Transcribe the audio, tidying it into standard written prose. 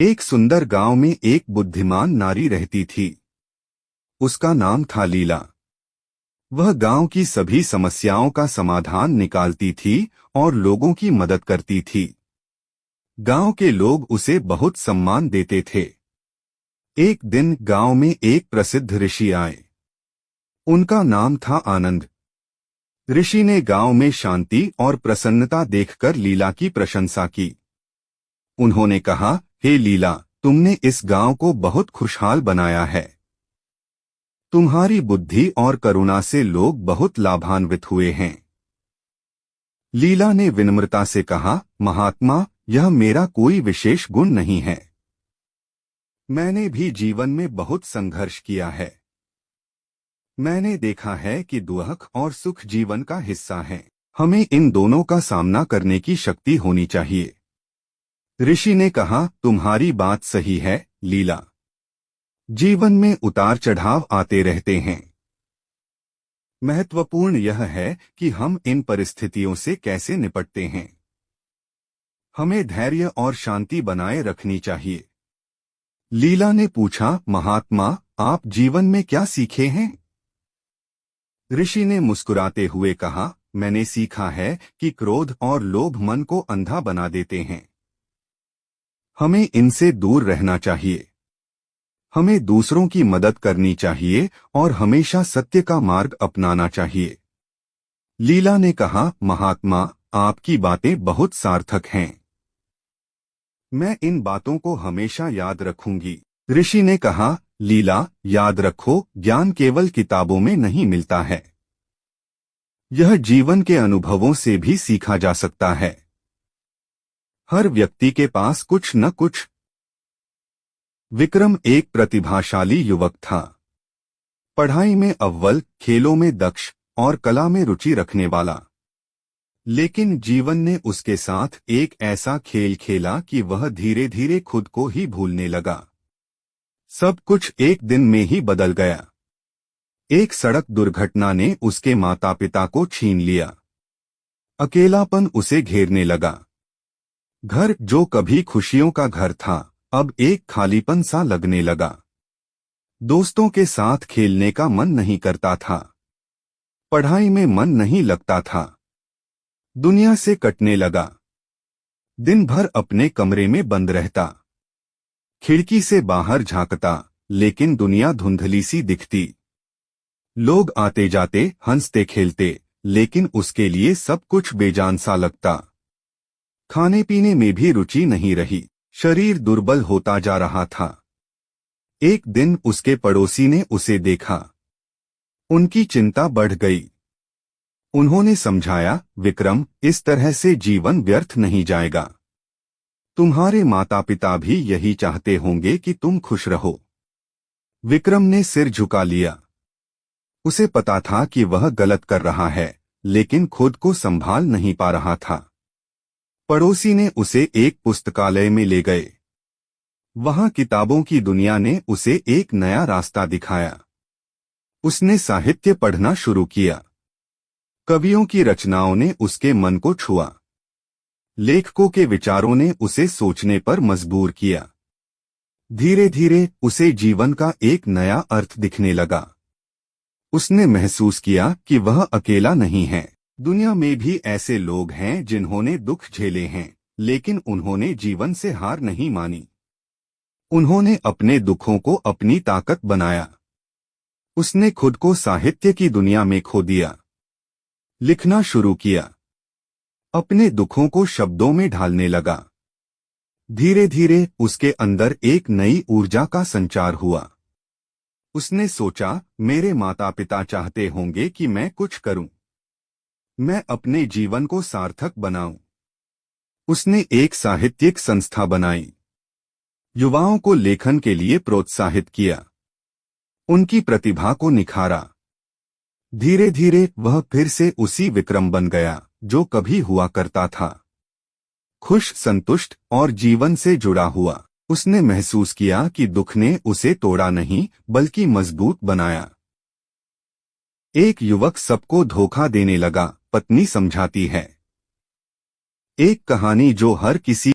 एक सुंदर गांव में एक बुद्धिमान नारी रहती थी। उसका नाम था लीला। वह गांव की सभी समस्याओं का समाधान निकालती थी और लोगों की मदद करती थी। गांव के लोग उसे बहुत सम्मान देते थे। एक दिन गांव में एक प्रसिद्ध ऋषि आए। उनका नाम था आनंद। ऋषि ने गांव में शांति और प्रसन्नता देखकर लीला की प्रशंसा की। उन्होंने कहा, हे लीला, तुमने इस गांव को बहुत खुशहाल बनाया है। तुम्हारी बुद्धि और करुणा से लोग बहुत लाभान्वित हुए हैं। लीला ने विनम्रता से कहा, महात्मा, यह मेरा कोई विशेष गुण नहीं है। मैंने भी जीवन में बहुत संघर्ष किया है। मैंने देखा है कि दुख और सुख जीवन का हिस्सा है। हमें इन दोनों का सामना करने की शक्ति होनी चाहिए। ऋषि ने कहा, तुम्हारी बात सही है, लीला। जीवन में उतार चढ़ाव आते रहते हैं। महत्वपूर्ण यह है कि हम इन परिस्थितियों से कैसे निपटते हैं। हमें धैर्य और शांति बनाए रखनी चाहिए। लीला ने पूछा, महात्मा, आप जीवन में क्या सीखे हैं? ऋषि ने मुस्कुराते हुए कहा, मैंने सीखा है कि क्रोध और लोभ मन को अंधा बना देते हैं। हमें इनसे दूर रहना चाहिए। हमें दूसरों की मदद करनी चाहिए और हमेशा सत्य का मार्ग अपनाना चाहिए। लीला ने कहा, महात्मा, आपकी बातें बहुत सार्थक हैं। मैं इन बातों को हमेशा याद रखूंगी। ऋषि ने कहा, लीला, याद रखो, ज्ञान केवल किताबों में नहीं मिलता है। यह जीवन के अनुभवों से भी सीखा जा सकता है। हर व्यक्ति के पास कुछ न कुछ। विक्रम एक प्रतिभाशाली युवक था। पढ़ाई में अव्वल, खेलों में दक्ष और कला में रुचि रखने वाला। लेकिन जीवन ने उसके साथ एक ऐसा खेल खेला कि वह धीरे धीरे खुद को ही भूलने लगा। सब कुछ एक दिन में ही बदल गया। एक सड़क दुर्घटना ने उसके माता पिता को छीन लिया। अकेलापन उसे घेरने लगा। घर जो कभी खुशियों का घर था, अब एक खालीपन सा लगने लगा। दोस्तों के साथ खेलने का मन नहीं करता था। पढ़ाई में मन नहीं लगता था। दुनिया से कटने लगा। दिन भर अपने कमरे में बंद रहता। खिड़की से बाहर झांकता, लेकिन दुनिया धुंधली सी दिखती। लोग आते जाते, हंसते खेलते, लेकिन उसके लिए सब कुछ बेजान सा लगता। खाने पीने में भी रुचि नहीं रही। शरीर दुर्बल होता जा रहा था। एक दिन उसके पड़ोसी ने उसे देखा। उनकी चिंता बढ़ गई। उन्होंने समझाया, विक्रम, इस तरह से जीवन व्यर्थ नहीं जाएगा। तुम्हारे माता पिता भी यही चाहते होंगे कि तुम खुश रहो। विक्रम ने सिर झुका लिया। उसे पता था कि वह गलत कर रहा है, लेकिन खुद को संभाल नहीं पा रहा था। पड़ोसी ने उसे एक पुस्तकालय में ले गए। वहां किताबों की दुनिया ने उसे एक नया रास्ता दिखाया। उसने साहित्य पढ़ना शुरू किया। कवियों की रचनाओं ने उसके मन को छुआ। लेखकों के विचारों ने उसे सोचने पर मजबूर किया। धीरे धीरे उसे जीवन का एक नया अर्थ दिखने लगा। उसने महसूस किया कि वह अकेला नहीं है। दुनिया में भी ऐसे लोग हैं जिन्होंने दुख झेले हैं, लेकिन उन्होंने जीवन से हार नहीं मानी। उन्होंने अपने दुखों को अपनी ताकत बनाया। उसने खुद को साहित्य की दुनिया में खो दिया। लिखना शुरू किया। अपने दुखों को शब्दों में ढालने लगा। धीरे धीरे उसके अंदर एक नई ऊर्जा का संचार हुआ। उसने सोचा, मेरे माता पिता चाहते होंगे कि मैं कुछ करूं। मैं अपने जीवन को सार्थक बनाऊं। उसने एक साहित्यिक संस्था बनाई। युवाओं को लेखन के लिए प्रोत्साहित किया। उनकी प्रतिभा को निखारा। धीरे धीरे वह फिर से उसी विक्रम बन गया जो कभी हुआ करता था। खुश, संतुष्ट और जीवन से जुड़ा हुआ। उसने महसूस किया कि दुख ने उसे तोड़ा नहीं, बल्कि मजबूत बनाया। एक युवक सबको धोखा देने लगा, पत्नी समझाती है। एक कहानी जो हर किसी